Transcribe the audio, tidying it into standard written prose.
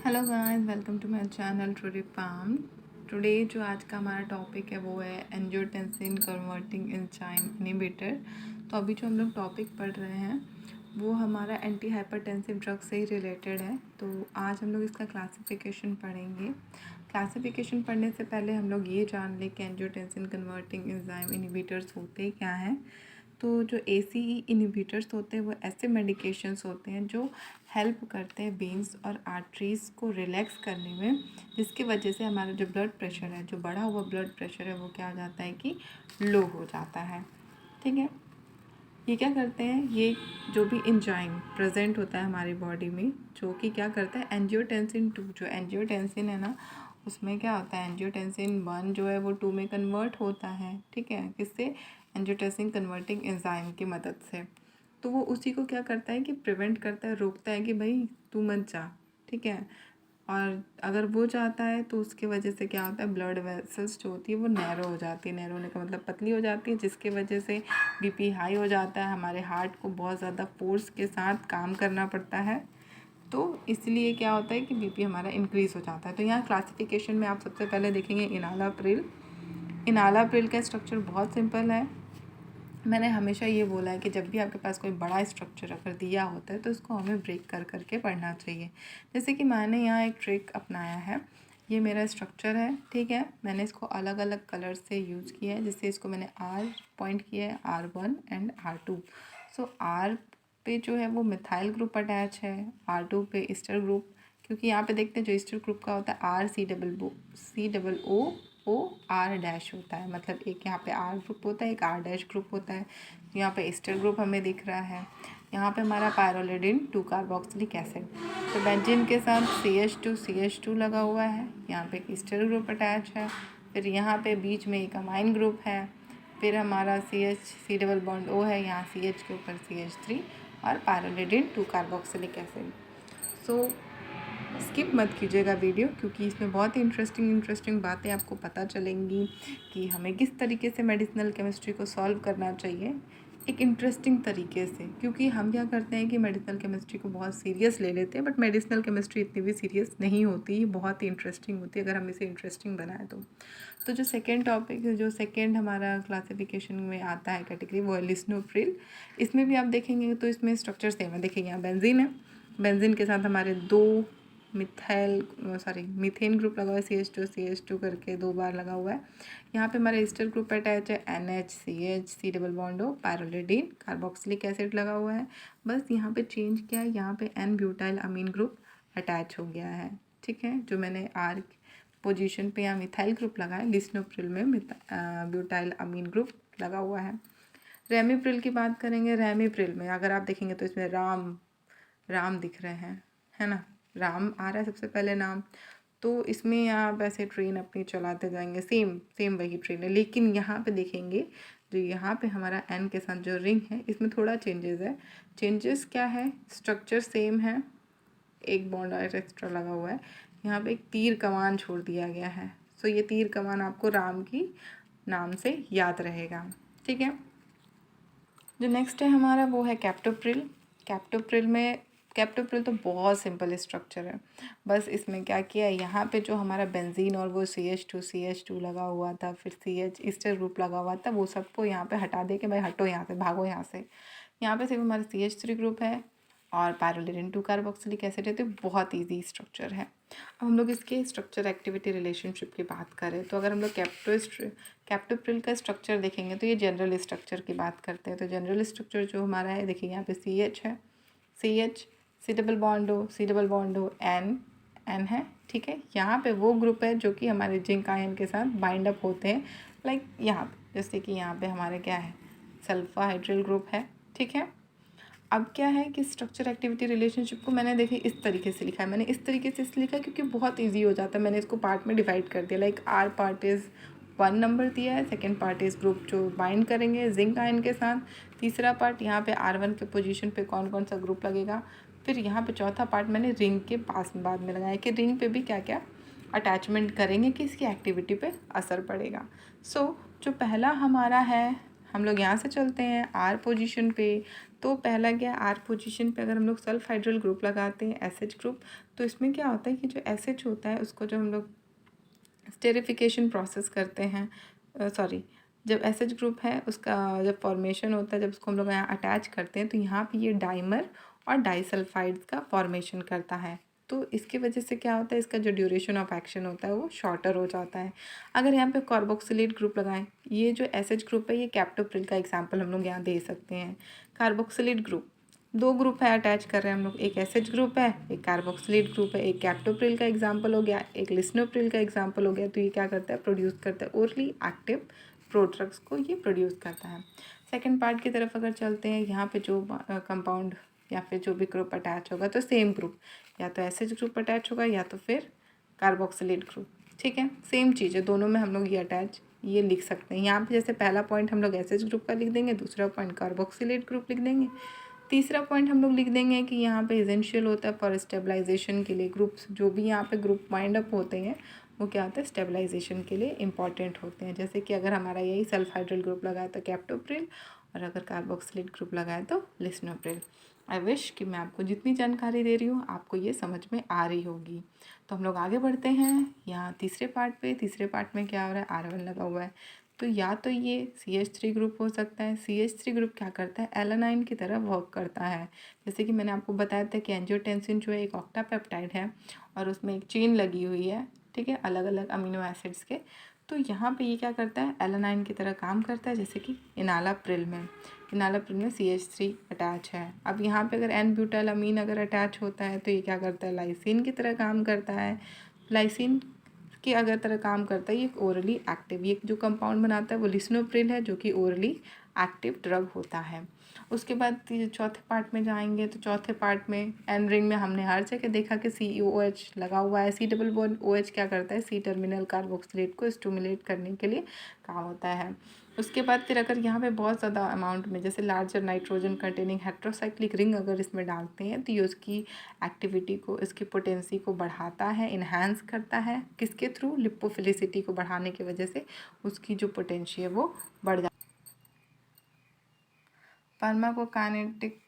Hello guys, welcome to my channel today palm. Today जो आज का हमारा टॉपिक है वो है एंजियोटेंसिन कन्वर्टिंग एंजाइम इनहिबिटर। तो अभी जो हम लोग टॉपिक पढ़ रहे हैं वो हमारा एंटी हाइपरटेंसिव ड्रग से ही रिलेटेड है। तो आज हम लोग इसका क्लासिफिकेशन पढ़ेंगे। क्लासिफिकेशन पढ़ने से पहले हम लोग ये जान लें कि एंजियोटेंसिन कन्वर्टिंग एंजाइम इनहिबिटर्स होते क्या हैं। तो जो ACE इनहिबिटर्स होते हैं वो ऐसे मेडिकेशंस होते हैं जो हेल्प करते हैं वेन्स और आर्टरीज़ को रिलैक्स करने में, जिसकी वजह से हमारा जो ब्लड प्रेशर है, जो बढ़ा हुआ ब्लड प्रेशर है, वो क्या हो जाता है कि लो हो जाता है। ठीक है, ये क्या करते हैं, ये जो भी एंजाइम प्रेजेंट होता है हमारी बॉडी में, जो कि क्या करता है एंजियोटेंसिन 2, जो एंजियोटेंसिन है ना, उसमें क्या होता है एंजियोटेंसिन 1 जो है वो 2 में कन्वर्ट होता है। ठीक है, किससे? एंजियोटेंसिन कन्वर्टिंग एंजाइम की मदद से। तो वो उसी को क्या करता है कि प्रिवेंट करता है, रोकता है कि भाई तू मत जा। ठीक है, और अगर वो जाता है तो उसके वजह से क्या होता है, ब्लड वेसल्स जो होती है वो नैरो हो जाती है। नैरो होने का मतलब पतली हो जाती है, जिसकी वजह से BP हाई हो जाता है। हमारे हार्ट को बहुत ज़्यादा फोर्स के साथ काम करना पड़ता है, तो इसलिए क्या होता है कि BP हमारा इंक्रीज़ हो जाता है। तो यहाँ क्लासिफिकेशन में आप सबसे पहले देखेंगे इनालाप्रिल। इनालाप्रिल का स्ट्रक्चर बहुत सिंपल है। मैंने हमेशा ये बोला है कि जब भी आपके पास कोई बड़ा स्ट्रक्चर अगर दिया होता है तो उसको हमें ब्रेक कर करके पढ़ना चाहिए। जैसे कि मैंने यहाँ एक ट्रिक अपनाया है। ये मेरा स्ट्रक्चर है, ठीक है, मैंने इसको अलग अलग कलर से यूज़ किया है। जिससे इसको मैंने R पॉइंट किया है, R1 and R2। So R पे जो है वो मिथाइल ग्रुप अटैच है, R2 पे ईस्टर ग्रुप। क्योंकि यहाँ पे देखते हैं जो ईस्टर ग्रुप का होता है RCOO होता है, मतलब एक यहाँ पे R ग्रुप होता है, एक R ग्रुप होता है। यहाँ पे ईस्टर ग्रुप हमें दिख रहा है। यहाँ पे हमारा पायरोलिडिन 2 कार्बोक्सिलिक एसिड, तो बेंजीन के साथ CH2 लगा हुआ है। यहाँ पे एक ईस्टर ग्रुप अटैच है। फिर यहाँ पे बीच में एक अमाइन ग्रुप है। फिर हमारा C डबल बॉन्ड O है, यहाँ CH के ऊपर CH3 और पायरोलिडिन 2 कार्बोक्सिलिक एसिड। सो स्किप मत कीजिएगा वीडियो, क्योंकि इसमें बहुत ही इंटरेस्टिंग बातें आपको पता चलेंगी कि हमें किस तरीके से मेडिसिनल केमिस्ट्री को सॉल्व करना चाहिए एक इंटरेस्टिंग तरीके से। क्योंकि हम क्या करते हैं कि मेडिसिनल केमिस्ट्री को बहुत सीरियस ले लेते हैं, बट मेडिसिनल केमिस्ट्री इतनी भी सीरियस नहीं होती, बहुत ही इंटरेस्टिंग होती है अगर हम इसे इंटरेस्टिंग बनाएं तो जो सेकेंड टॉपिक, जो सेकेंड हमारा क्लासिफिकेशन में आता है कैटेगरी, वो है लिस्नोप्रिल। इसमें भी आप देखेंगे तो इसमें स्ट्रक्चर सेम है। देखिए यहाँ बेंजीन है, बेंजीन के साथ हमारे दो मीथेन ग्रुप लगा हुआ है, CH2 करके 2 बार लगा हुआ है। यहाँ पे हमारा ईस्टर ग्रुप अटैच है, NH C double bond O, pyrrolidine carboxylic acid लगा हुआ है। बस यहाँ पे चेंज क्या है, यहाँ पे N ब्यूटाइल अमीन ग्रुप अटैच हो गया है। ठीक है, जो मैंने R पोजीशन पे यहाँ मिथाइल ग्रुप लगा है, लिस्नोप्रिल में ब्यूटाइल अमीन ग्रुप लगा हुआ है। रेमिप्रिल की बात करेंगे। रेमिप्रिल में अगर आप देखेंगे तो इसमें राम दिख रहे हैं, है ना, राम आ रहा है सबसे पहले नाम। तो इसमें आप ऐसे ट्रेन अपनी चलाते जाएंगे, सेम वही ट्रेन है। लेकिन यहाँ पे देखेंगे जो यहाँ पे हमारा एन के साथ जो रिंग है, इसमें थोड़ा चेंजेस है। चेंजेस क्या है, स्ट्रक्चर सेम है, एक बॉन्ड और एक्स्ट्रा लगा हुआ है। यहाँ पे एक तीर कमान छोड़ दिया गया है। सो ये तीर कमान आपको राम की नाम से याद रहेगा। ठीक है, जो नेक्स्ट है हमारा वो है कैप्टोप्रिल। कैप्टोप्रिल तो बहुत सिंपल स्ट्रक्चर है। बस इसमें क्या किया है, यहाँ पे जो हमारा बेंजीन और वो CH2 लगा हुआ था, फिर CH ईस्टर ग्रुप लगा हुआ था, वो सबको यहाँ पे हटा दे के भाई हटो यहाँ से, भागो यहाँ से। यहाँ पे सिर्फ हमारा CH3 ग्रुप है और पायरोलिडिन 2 कार्बोक्सिलिक एसिड है। तो बहुत ईजी स्ट्रक्चर है। अब हम लोग इसके स्ट्रक्चर एक्टिविटी रिलेशनशिप की बात करें तो अगर हम लोग कैप्टोप्रिल का स्ट्रक्चर देखेंगे तो ये जनरल स्ट्रक्चर की बात करते हैं। तो जनरल स्ट्रक्चर जो हमारा है, देखिए यहाँ पे CH है, CH C double bond O N है। ठीक है, यहाँ पे वो ग्रुप है जो कि हमारे जिंक आयन के साथ बाइंड अप होते हैं, लाइक यहाँ पे, जैसे कि यहाँ पे हमारे क्या है, सल्फा हाइड्रिल ग्रुप है। ठीक है, अब क्या है कि स्ट्रक्चर एक्टिविटी रिलेशनशिप को मैंने देखिए इस तरीके से लिखा है। मैंने इस तरीके से इसलिए लिखा क्योंकि बहुत इजी हो जाता है। मैंने इसको पार्ट में डिवाइड कर दिया, like R part is 1 number दिया है, सेकेंड पार्ट इज़ ग्रुप जो बाइंड करेंगे जिंक आयन के साथ, तीसरा पार्ट यहाँ पे R1 के पोजीशन पे कौन कौन सा ग्रुप लगेगा, फिर यहाँ पे चौथा पार्ट मैंने रिंग के पास बाद में लगाया कि रिंग पे भी क्या क्या अटैचमेंट करेंगे कि इसकी एक्टिविटी पे असर पड़ेगा। सो जो पहला हमारा है, हम लोग यहाँ से चलते हैं आर पोजीशन पे। तो पहला क्या, आर पोजीशन पे अगर हम लोग सल्फ हाइड्रल ग्रुप लगाते हैं एसएच ग्रुप, तो इसमें क्या होता है कि जो एसएच होता है उसको जब हम लोग स्टेरिफिकेशन प्रोसेस करते हैं, जब एसएच ग्रुप है उसका जब फॉर्मेशन होता है, जब उसको हम लोग यहाँ अटैच करते हैं तो यहाँ पे ये डाइमर और डाइसल्फाइड्स का फॉर्मेशन करता है। तो इसकी वजह से क्या होता है, इसका जो ड्यूरेशन ऑफ एक्शन होता है वो शॉर्टर हो जाता है। अगर यहाँ पे कार्बोक्सिलेट ग्रुप लगाएं, ये जो एसएच ग्रुप है ये कैप्टोप्रिल का एग्जाम्पल हम लोग यहाँ दे सकते हैं। कार्बोक्सिलेट ग्रुप, दो ग्रुप है अटैच कर रहे हैं हम लोग, एक एसएच ग्रुप है, एक कार्बोक्सिलेट ग्रुप है, एक कैप्टोप्रिल का एग्जाम्पल हो गया, एक लिस्नोप्रिल का एग्जाम्पल हो गया। तो ये क्या करता है, प्रोड्यूस करता है ओरली एक्टिव प्रोड्रग्स को, ये प्रोड्यूस करता है। सेकेंड पार्ट की तरफ अगर चलते हैं, यहाँ पे जो कंपाउंड या फिर जो भी ग्रुप अटैच होगा, तो सेम ग्रुप या तो एसएच ग्रुप अटैच होगा या तो फिर कार्बोक्सिलेट ग्रुप। ठीक है, सेम चीज़ है दोनों में, हम लोग ये अटैच ये लिख सकते हैं। यहाँ पे जैसे पहला पॉइंट हम लोग एसएच ग्रुप का लिख देंगे, दूसरा पॉइंट कार्बोक्सिलेट ग्रुप लिख देंगे, तीसरा पॉइंट हम लोग लिख देंगे कि यहाँ पे एसेंशियल होता है फॉर स्टेबलाइजेशन के लिए। ग्रुप्स जो भी यहाँ पे ग्रुप वाइंड अप होते हैं वो क्या होता है, स्टेबलाइजेशन के लिए इंपॉर्टेंट होते हैं। जैसे कि अगर हमारा यही सल्फ हाइड्रल ग्रुप लगाए तो कैप्टोप्रिल, और अगर कार्बोक्सिलेट ग्रुप लगाए तो लिस्नोप्रिल। आई विश कि मैं आपको जितनी जानकारी दे रही हूँ आपको ये समझ में आ रही होगी। तो हम लोग आगे बढ़ते हैं यहाँ तीसरे पार्ट पे। तीसरे पार्ट में क्या हो रहा है, R1 लगा हुआ है, तो या तो ये CH3 ग्रुप हो सकता है। CH3 ग्रुप क्या करता है, एलानाइन की तरह वर्क करता है। जैसे कि मैंने आपको बताया था कि एंजियोटेंसिन जो है एक ऑक्टापेप्टाइड है और उसमें एक चेन लगी हुई है, ठीक है, अलग अलग अमीनो एसिड्स के। तो यहाँ पे ये क्या करता है, एलानाइन की तरह काम करता है। जैसे कि इनालाप्रिल में CH3 अटैच है। अब यहाँ पे अगर एन ब्यूटाइल अमीन अगर अटैच होता है तो ये क्या करता है, लाइसिन की तरह काम करता है। लाइसिन की अगर तरह काम करता है, ये ओरली एक्टिव, ये जो कंपाउंड बनाता है वो लिस्नोप्रिल है, जो कि ओरली एक्टिव ड्रग होता है। उसके बाद चौथे पार्ट में जाएंगे, तो चौथे पार्ट में एन रिंग में हमने हर जगह देखा कि COH लगा हुआ है। C डबल बॉन्ड OH क्या करता है, C टर्मिनल कार्बोक्सिलेट को स्टिमुलेट करने के लिए काम होता है। उसके बाद फिर अगर यहाँ पे बहुत ज़्यादा अमाउंट में जैसे larger nitrogen containing heterocyclic ring अगर इसमें डालते हैं तो ये उसकी एक्टिविटी को, इसकी पोटेंसी को बढ़ाता है, इन्हांस करता है। किसके थ्रू, लिपोफिलिसिटी को बढ़ाने की वजह से उसकी जो पोटेंशियल है वो बढ़ जाती है। फार्माकोकाइनेटिक